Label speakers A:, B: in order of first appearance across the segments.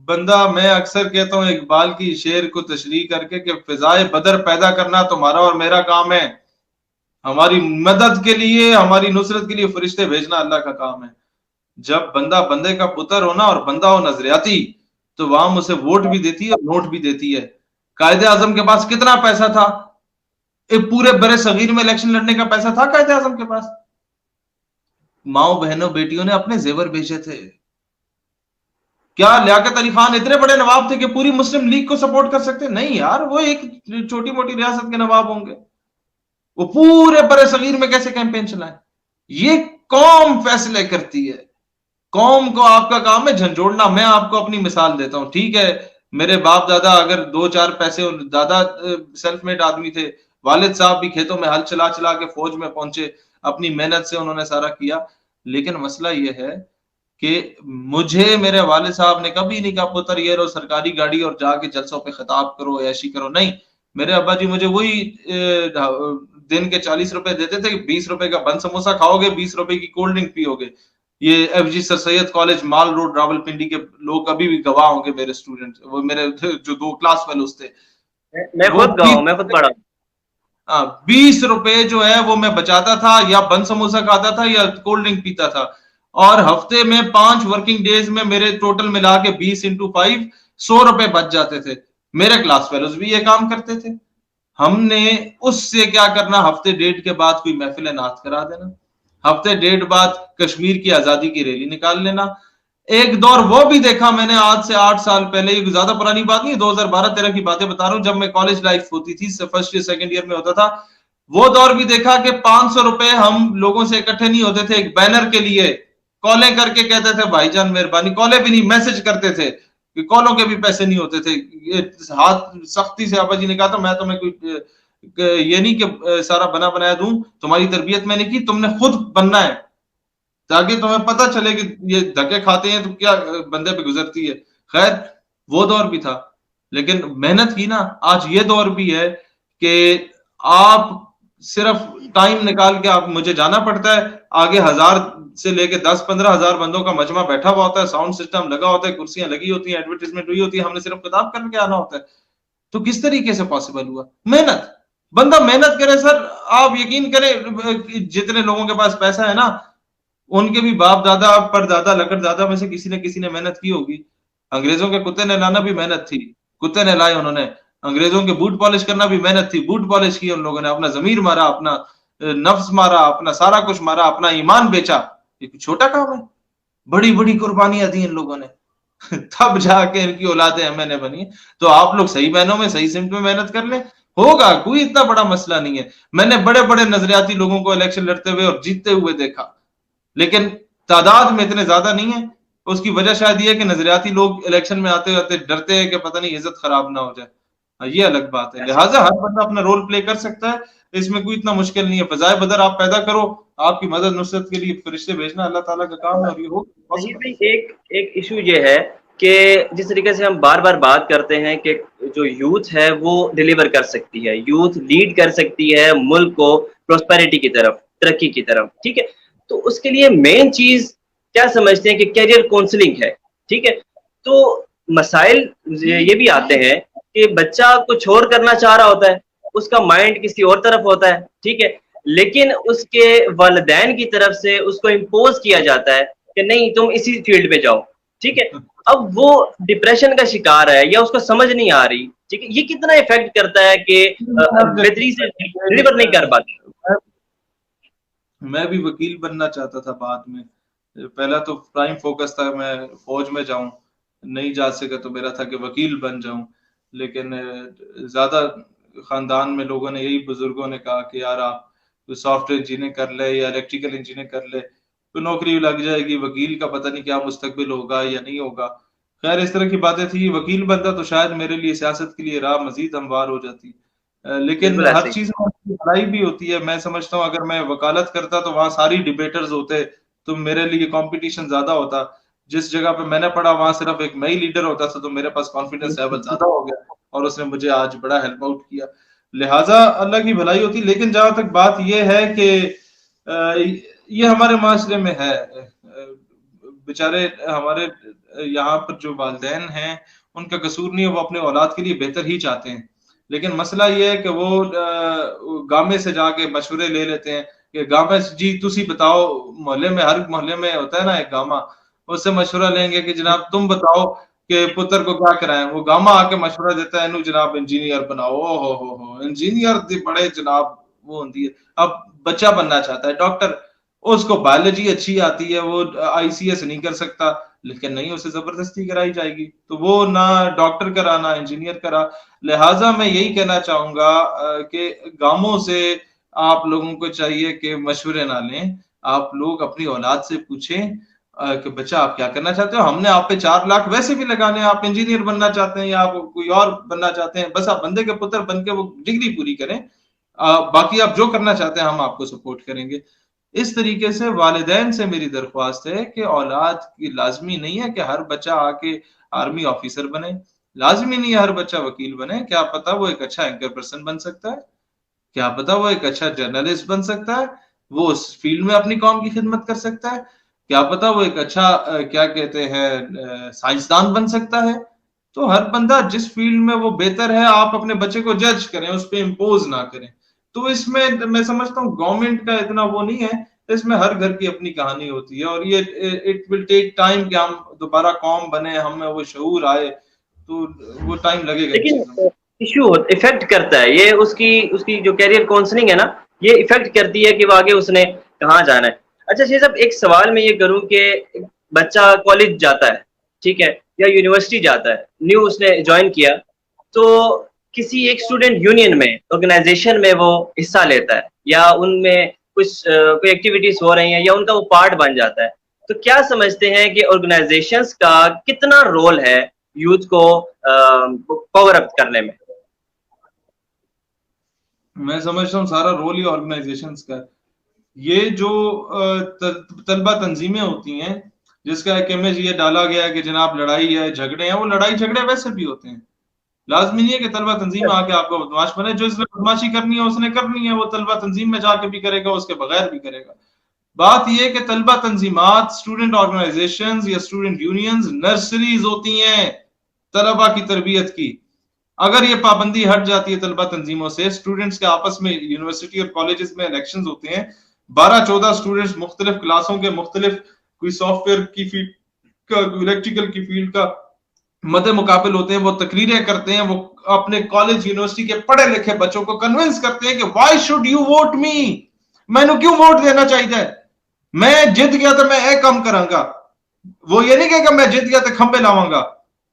A: बंदा, मैं अक्सर कहता हूँ इकबाल की शेर को तशरीह करके कि फिजाए बदर पैदा करना तुम्हारा और मेरा काम है, हमारी मदद के लिए, हमारी नुसरत के लिए फरिश्ते भेजना अल्लाह का काम है। जब बंदा बंदे का पुत्र हो ना और बंदा हो नजरियाती, तो वहां उसे वोट भी देती है और नोट भी देती है। कायदे आजम के पास कितना पैसा था? एक पूरे बड़े सगीर में इलेक्शन लड़ने का पैसा था कायदे आजम के पास। माओ बहनों बेटियों ने अपने जेवर बेचे थे। क्या लियाकत अली खान इतने बड़े नवाब थे कि पूरी मुस्लिम लीग को सपोर्ट कर सकते? नहीं यार, वो एक छोटी मोटी रियासत के नवाब होंगे, वो पूरे बड़े सगीर में कैसे कैंपेन चलाएं? ये कौम फैसले करती है। कौम को आपका काम है झंझोड़ना। मैं आपको अपनी मिसाल देता हूं, ठीक है, मेरे बाप दादा अगर दो चार पैसे, दादा सेल्फ मेड आदमी थे, वालिद साहब भी खेतों में हल चला चला के फौज में पहुंचे, अपनी मेहनत से उन्होंने सारा किया। लेकिन मसला यह है कि मुझे मेरे वालिद साहब ने कभी नहीं कहा पुत्र ये लो सरकारी गाड़ी और जाके जलसों पे खिताब करो, ऐशी करो। नहीं, मेरे अब्बा जी मुझे वही दिन के 40 रुपए देते थे, 20 रुपए का बंद समोसा खाओगे, 20 रुपए की कोल्ड ड्रिंक पियोगे। ये एफजी सर सैयद कॉलेज माल रोड रावलपिंडी के लोग अभी भी गवाह होंगे, मेरे स्टूडेंट, वो मेरे जो 2 क्लास फेलोज थे।
B: मैं
A: वो
B: खुद गया हूं, मैं खुद पढ़ा हूं।
A: 20 रुपए जो है वो मैं बचाता था, या बंद समोसा खाता था या कोल्ड ड्रिंक पीता था। और हफ्ते में 5 वर्किंग डेज में मेरे टोटल मिला के 20 × 5 100 रुपए बच जाते थे। मेरे क्लास फेलोज भी ये काम करते थे। हमने उससे क्या करना, हफ्ते डेढ़ के बाद कोई महफिल नात करा देना, हफ्ते डेढ़ बाद कश्मीर की आजादी की रैली निकाल लेना। एक दौर वो भी देखा मैंने, आज से 8 साल पहले, ये ज्यादा पुरानी बात नहीं, 2012-13 की बातें बता रहा हूं, जब मैं कॉलेज लाइफ होती थी, फर्स्ट ईयर सेकंड ईयर में होता था। वो दौर भी देखा कि 500 रुपए हम लोगों से इकट्ठे नहीं होते थे एक बैनर के लिए, कॉलें करके कहते थे भाईजान मेहरबानी, कॉलें भी नहीं, मैसेज करते थे कि कॉलों के भी पैसे नहीं होते थे। ये हाथ सख्ती से आबा जी ने कहा था, मैं तुम्हें कोई ये नहीं कि सारा बना बनाया दूं, तुम्हारी तरबियत मैंने की, तुमने खुद बनना है, ताकि तुम्हें पता चले कि ये धक्के खाते हैं तो क्या बंदे पे गुजरती है। खैर, वो दौर भी था, लेकिन मेहनत की ना। आज ये दौर भी है कि आप सिर्फ टाइम निकाल के आप, मुझे जाना पड़ता है आगे, 1000 से लेके 10-15 हजार बंदों का मजमा बैठा हुआ होता है, साउंड सिस्टम लगा होता है, कुर्सियां लगी होती हैं, एडवर्टीजमेंट हुई होती है, हमने सिर्फ किताब करके आना होता है। तो किस तरीके से पॉसिबल हुआ? मेहनत। बंदा मेहनत करे सर, आप यकीन करें, जितने लोगों के पास पैसा है ना, उनके भी बाप दादा परदादा लकड़दादा में से किसी ने मेहनत की होगी। अंग्रेजों के कुत्ते नहलाना भी मेहनत थी, कुत्ते नहलाए उन्होंने। अंग्रेजों के बूट पॉलिश करना भी मेहनत थी, बूट पॉलिश की उन लोगों ने, अपना जमीर मारा, अपना नफ्स मारा, अपना सारा कुछ मारा, अपना ईमान बेचा। ये कोई छोटा काम है? बड़ी बड़ी कुर्बानियां दी इन लोगों ने। तब जाके इनकी औलादें एमएनए बनी। तो आप लोग सही महीनों में सही सिमत में मेहनत कर लें, होगा, कोई इतना बड़ा मसला नहीं है। मैंने बड़े बड़े नजरियाती लोगों को इलेक्शन लड़ते हुए और जीतते हुए देखा, लेकिन तादाद में इतने ज्यादा नहीं है। उसकी वजह शायद ये कि नजरियाती लोग इलेक्शन में आते आते डरते हैं कि पता नहीं इज्जत खराब ना हो जाए। ये अलग बात है।
B: ऐसा
A: लिहाजा हर बंदा अपना रोल प्ले कर सकता है, इसमें कोई इतना मुश्किल नहीं है। फजाए बदर आप पैदा करो, आपकी मदद नुसरत के लिए फरिश्ते भेजना अल्लाह ताला का काम है, और ये हो
B: नहीं
A: पॉसिबल।
B: भाई, एक एक इशू ये है कि जिस तरीके से हम बार बार बात करते हैं कि जो यूथ है वो डिलीवर कर सकती है, यूथ लीड कर सकती है मुल्क को प्रोस्पेरिटी की तरफ, तरक्की की तरफ, ठीक है। तो उसके लिए मेन चीज क्या समझते हैं कि कैरियर काउंसलिंग है, ठीक है। तो मसाइल ये भी आते हैं कि बच्चा कुछ और करना चाह रहा होता है, उसका माइंड किसी और तरफ होता है, ठीक है, लेकिन उसके वालिदैन की तरफ से उसको इम्पोज किया जाता है कि नहीं तुम इसी फील्ड में जाओ, ठीक है। अब वो डिप्रेशन का शिकार है या उसको समझ नहीं आ रही, ठीक है। ये कितना इफेक्ट करता है कि बेहतरी से डिलीवर नहीं कर पाते।
A: मैं भी वकील बनना चाहता था बाद में। पहला तो प्राइम फोकस था मैं फौज में जाऊं, नहीं जा सका तो मेरा था कि वकील बन जाऊं। लेकिन ज्यादा खानदान में लोगों ने, यही बुजुर्गों ने कहा कि यार आप सॉफ्टवेयर इंजीनियर कर ले या इलेक्ट्रिकल इंजीनियर कर ले, तो नौकरी लग जाएगी, वकील का पता नहीं क्या मुस्तकबिल होगा या नहीं होगा। खैर, इस तरह की बातें थी। वकील बनता तो शायद मेरे लिए सियासत के लिए राह मजीद हमवार हो जाती। लेकिन
B: बिल्कुल ऐसे
A: हर
B: ही।
A: चीज में भलाई भी होती है। मैं समझता हूँ अगर मैं वकालत करता तो वहां सारी डिबेटर्स होते, तो मेरे लिए कंपटीशन ज्यादा होता। जिस जगह पे मैंने पढ़ा वहां सिर्फ एक मैं ही लीडर होता था, तो मेरे पास कॉन्फिडेंस लेवल ज्यादा हो गया, और उसने मुझे आज बड़ा हेल्प आउट किया। लिहाजा अल्लाह की भलाई होती। लेकिन जहां तक बात यह है कि ये हमारे माशरे में है, बेचारे हमारे यहाँ पर जो वालिदैन हैं उनका कसूर नहीं है, वो अपने औलाद के लिए बेहतर ही चाहते हैं, लेकिन मसला ये है कि वो गामे से जाके मशवरे ले लेते हैं कि गामे जी तुसी बताओ, मोहल्ले में हर मोहल्ले में होता है ना एक गामा, उससे मशवरा लेंगे कि जनाब तुम बताओ कि पुत्र को क्या कराएं, वो गामा आके मशवरा देता है, नु जनाब इंजीनियर बनाओ, ओ हो इंजीनियर बड़े जनाब वो होती है। अब बच्चा बनना चाहता है डॉक्टर, उसको बायोलॉजी अच्छी आती है, वो आईसीएस नहीं कर सकता, लेकिन नहीं उसे जबरदस्ती कराई जाएगी, तो वो ना डॉक्टर करा ना इंजीनियर करा। लिहाजा मैं यही कहना चाहूंगा कि गांवों से आप लोगों को चाहिए कि मशवरे ना लें, आप लोग अपनी औलाद से पूछें कि बच्चा आप क्या करना चाहते हो, हमने आप पे 4 लाख वैसे भी लगाने, आप इंजीनियर बनना चाहते हैं या आप कोई और बनना चाहते हैं, बस आप बंदे के पुत्र बन के वो डिग्री पूरी करें, बाकी आप जो करना चाहते हैं हम आपको सपोर्ट करेंगे। इस तरीके से वालिदैन से मेरी दरख्वास्त है कि औलाद की लाजमी नहीं है कि हर बच्चा आके आर्मी ऑफिसर बने, लाजमी नहीं है हर बच्चा वकील बने, क्या पता वो एक अच्छा एंकर पर्सन बन सकता है, क्या पता वो एक अच्छा जर्नलिस्ट बन सकता है, वो उस फील्ड में अपनी कौम की खिदमत कर सकता है, क्या पता वो एक अच्छा क्या कहते हैं साइंसदान बन सकता है। तो हर बंदा जिस फील्ड में वो बेहतर है, आप अपने बच्चे को जज करें, उस पर इम्पोज ना करें। तो इसमें मैं समझता हूँ गवर्नमेंट का इतना वो नहीं है, इसमें हर घर की अपनी कहानी होती है, और ये इट विल टेक टाइम कि हम दोबारा कौम बने, हमें वो शऊर आए, तो वो टाइम लगेगा इन
B: लेकिन
A: चीजों में।
B: इशू इफेक्ट करता है ये, उसकी उसकी जो कैरियर काउंसलिंग है ना, ये इफेक्ट करती है कि वो आगे उसने कहाँ जाना है। अच्छा शेख साहब, एक सवाल मैं ये करूं कि बच्चा कॉलेज जाता है, ठीक है, या यूनिवर्सिटी जाता है, न्यू उसने ज्वाइन किया, तो किसी एक स्टूडेंट यूनियन में, ऑर्गेनाइजेशन में वो हिस्सा लेता है, या उनमें कुछ कोई एक्टिविटीज हो रही हैं, या उनका वो पार्ट बन जाता है, तो क्या समझते हैं कि ऑर्गेनाइजेशंस का कितना रोल है यूथ को पावर अप करने में?
A: मैं समझता हूँ सारा रोल ही ऑर्गेनाइजेशंस का है। ये जो तलबा तंजीमें होती हैं, जिसका एक इमेज ये डाला गया है कि जनाब लड़ाई है, झगड़े हैं, वो लड़ाई झगड़े वैसे भी होते हैं, लाजमी नहीं है कि तलबा तंजीम आके आपको बदमाश बने, जो इसने बदमाशी करनी है उसने करनी है, वो तलबा तंजीम में जाके भी करेगा, उसके बगैर भी करेगा। बात यह है कि तलबा तंजीमात, स्टूडेंट ऑर्गेनाइजेशंस या स्टूडेंट यूनियंस नर्सरीज होती हैं तलबा की तरबियत की। अगर ये पाबंदी हट जाती है तलबा तंजीमों से, स्टूडेंट्स के आपस में यूनिवर्सिटी और कॉलेजेस में इलेक्शंस होते हैं, 12-14 स्टूडेंट्स मुख्तलिफ क्लासों के मुख्तलिफ, कोई सॉफ्टवेयर की फील्ड का, इलेक्ट्रिकल की फील्ड का मदे मुकाबिल होते हैं, वो तकरीरें करते हैं, वो अपने कॉलेज यूनिवर्सिटी के पढ़े लिखे बच्चों को कन्विंस करते हैं कि व्हाई शुड यू वोट मी, मैंने क्यों वोट देना चाहिए, मैं जीत गया तो मैं एक काम करांगा, वो ये नहीं कहेगा मैं जीत गया तो खंबे लाऊंगा,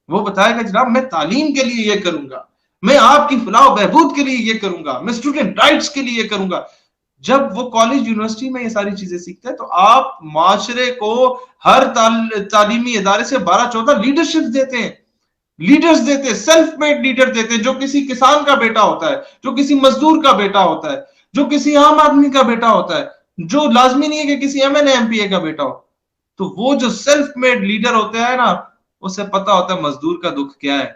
A: वो बताएगा जनाब मैं तालीम के लिए ये करूंगा, मैं आपकी फलाह बहबूद के लिए ये करूंगा, मैं स्टूडेंट राइट्स के लिए ये करूंगा। जब वो कॉलेज यूनिवर्सिटी में ये सारी चीजें सीखते हैं, तो आप माशरे को हर तालीमी इदारे से 12-14 लीडरशिप देते हैं, लीडर्स देते हैं, सेल्फ मेड लीडर देते हैं, जो किसी किसान का बेटा होता है, जो किसी मजदूर का बेटा होता है, जो किसी आम आदमी का बेटा होता है, जो लाजमी नहीं है कि किसी एमएनए एमपीए का बेटा हो। तो वो जो सेल्फ मेड लीडर होते हैं ना, उसे पता होता है मजदूर का दुख क्या है,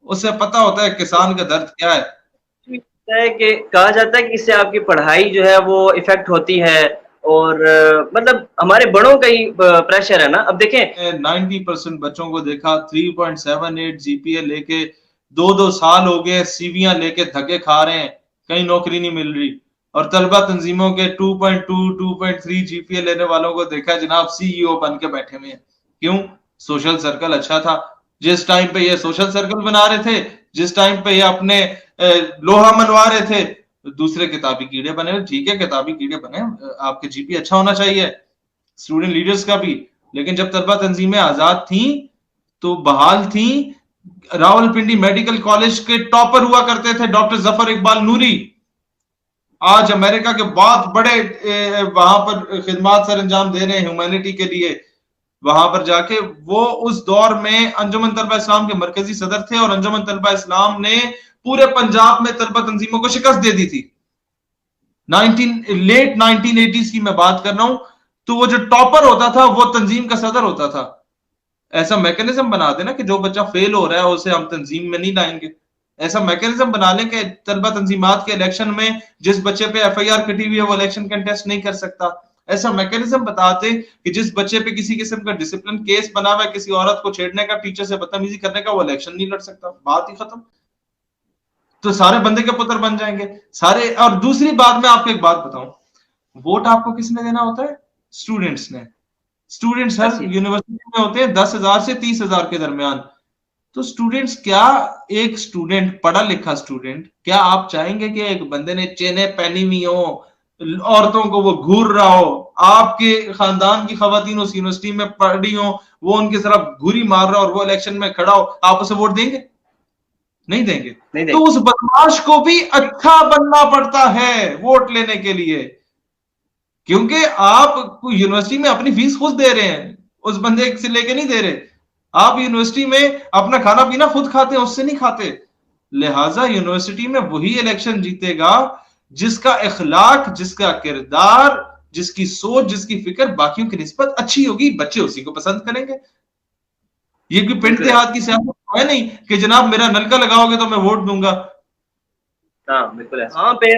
A: उसे पता होता है किसान का दर्द क्या है।
B: है कि कहा जाता है कि इससे आपकी पढ़ाई जो है वो इफेक्ट होती है, और मतलब हमारे बड़ों का ही प्रेशर है ना। अब देखें
A: 90% बच्चों को देखा 3.78 जीपीए लेके 2-2 साल हो गए, सीवियां लेके धक्के खा रहे हैं, कहीं नौकरी नहीं मिल रही, और तलबा तंजीमों के 2.2 2.3 जीपीए लेने वालों को देखा जनाब सीईओ बन के बैठे हुए हैं। क्यों? सोशल सर्कल अच्छा था, जिस टाइम पे ये सोशल सर्कल बना रहे थे, जिस टाइम पे ये अपने लोहा मनवा रहे थे, दूसरे किताबी कीड़े बने। ठीक है किताबी कीड़े बने, आपके जीपी अच्छा होना चाहिए, स्टूडेंट लीडर्स का भी, लेकिन जब तलबा तंजीमें आजाद थी तो बहाल थी। रावलपिंडी मेडिकल कॉलेज के टॉपर हुआ करते थे डॉक्टर जफर इकबाल नूरी, आज अमेरिका के बहुत बड़े वहां पर खिदमत सर अंजाम दे रहे हैं ह्यूमैनिटी के लिए। वहां पर जाके वो उस दौर में अंजुमन तलबा इस्लाम के मरकजी सदर थे, और अंजुमन तलबा इस्लाम ने पूरे पंजाब में तलबा तंजीमों को शिकस्त दे दी थी। लेट 1980s की मैं बात कर रहा हूं। तो वो जो टॉपर होता था वो तंजीम का सदर होता था। ऐसा मैकेनिज्म बना देना कि जो बच्चा फेल हो रहा है उसे हम तंजीम में नहीं लाएंगे, ऐसा मैकेनिज्म बना लें कि तलबा तंजीमात के इलेक्शन में जिस बच्चे पे एफआईआर कटी हुई है वो इलेक्शन कंटेस्ट नहीं कर सकता। ऐसा मैकेनिज्म बताते कि जिस बच्चे पे किसी किस्म का डिसिप्लिन केस बना हुआ है, किसी औरत को छेड़ने का, टीचर से बदतमीजी करने का, वो इलेक्शन नहीं लड़ सकता, बात ही खत्म। तो सारे बंदे के पुत्र बन जाएंगे सारे। और दूसरी बात, मैं आपको एक बात बताऊं, वोट आपको किसने देना होता है? स्टूडेंट्स ने। स्टूडेंट्स हर यूनिवर्सिटी में होते हैं 10,000 से 30,000 के दरमियान। तो स्टूडेंट्स, क्या एक स्टूडेंट, पढ़ा लिखा स्टूडेंट, क्या आप चाहेंगे कि एक बंदे ने चेनें पहनी हुई हो, औरतों को वो घूर रहा हो, आपके खानदान की खवातीन उस यूनिवर्सिटी में पढ़ी हो, वो उनकी तरफ घुरी मार रहा हो और वो इलेक्शन में खड़ा हो, आप उसे वोट देंगे? नहीं देंगे। तो उस बदमाश को भी अच्छा बनना पड़ता है वोट लेने के लिए, क्योंकि आप यूनिवर्सिटी में अपनी फीस खुद दे रहे हैं, उस बंदे से लेके नहीं दे रहे। आप यूनिवर्सिटी में अपना खाना पीना खुद खाते हैं, उससे नहीं खाते। लिहाजा यूनिवर्सिटी में वही इलेक्शन जीतेगा जिसका इखलाक, जिसका किरदार, जिसकी सोच, जिसकी फिक्र बाकियों की निस्बत अच्छी होगी, बच्चे उसी को पसंद करेंगे। ये कोई पिंड देहात की सियासत है नहीं कि जनाब मेरा नलका लगाओगे तो मैं वोट दूंगा।
B: हाँ बिल्कुल, हाँ पे